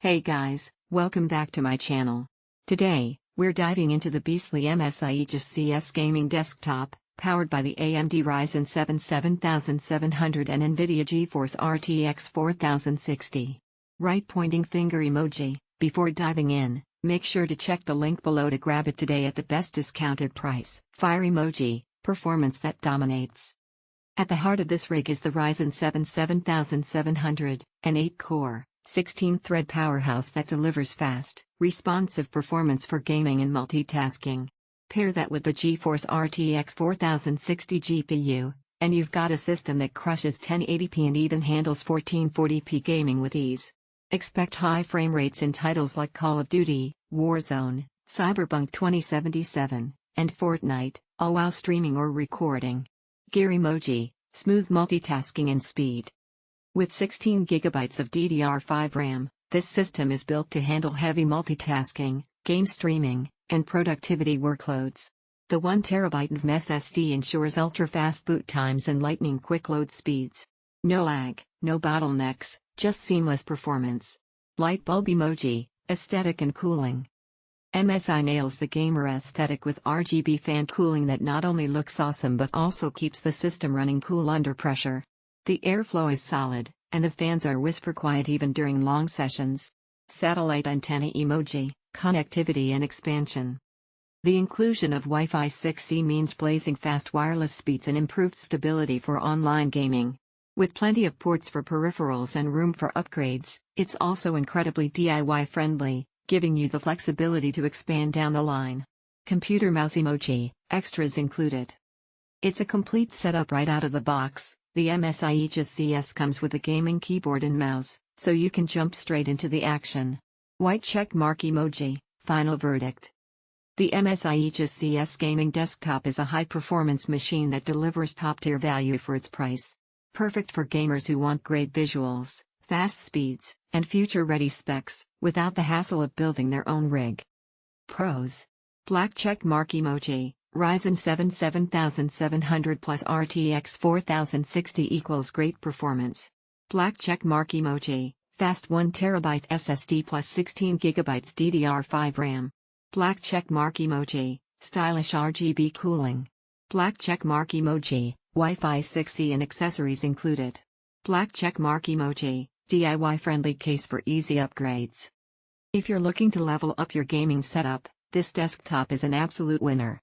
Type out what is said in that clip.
Hey guys, welcome back to my channel. Today, we're diving into the beastly MSI Aegis ZS gaming desktop, powered by the AMD Ryzen 7 7700 and NVIDIA GeForce RTX 4060. Right pointing finger emoji. Before diving in, make sure to check the link below to grab it today at the best discounted price. Fire emoji, performance that dominates. At the heart of this rig is the Ryzen 7 7700, an 8-core, 16-thread powerhouse that delivers fast, responsive performance for gaming and multitasking. Pair that with the GeForce RTX 4060 GPU, and you've got a system that crushes 1080p and even handles 1440p gaming with ease. Expect high frame rates in titles like Call of Duty, Warzone, Cyberpunk 2077, and Fortnite, all while streaming or recording. Gear emoji, smooth multitasking and speed. With 16GB of DDR5 RAM, this system is built to handle heavy multitasking, game streaming, and productivity workloads. The 1TB NVMe SSD ensures ultra-fast boot times and lightning-quick load speeds. No lag, no bottlenecks, just seamless performance. Light bulb emoji, aesthetic and cooling. MSI nails the gamer aesthetic with RGB fan cooling that not only looks awesome but also keeps the system running cool under pressure. The airflow is solid, and the fans are whisper quiet even during long sessions. Satellite antenna emoji, connectivity and expansion. The inclusion of Wi-Fi 6E means blazing fast wireless speeds and improved stability for online gaming. With plenty of ports for peripherals and room for upgrades, it's also incredibly DIY friendly, giving you the flexibility to expand down the line. Computer mouse emoji, extras included. It's a complete setup right out of the box. The MSI Aegis ZS comes with a gaming keyboard and mouse, so you can jump straight into the action. White check mark emoji, final verdict. The MSI Aegis ZS gaming desktop is a high-performance machine that delivers top-tier value for its price. Perfect for gamers who want great visuals, fast speeds, and future-ready specs, without the hassle of building their own rig. Pros. Black check mark emoji. Ryzen 7 7700 plus RTX 4060 equals great performance. Black check mark emoji, fast 1TB SSD plus 16GB DDR5 RAM. Black check mark emoji, stylish RGB cooling. Black check mark emoji, Wi-Fi 6E and accessories included. Black check mark emoji, DIY friendly case for easy upgrades. If you're looking to level up your gaming setup, this desktop is an absolute winner.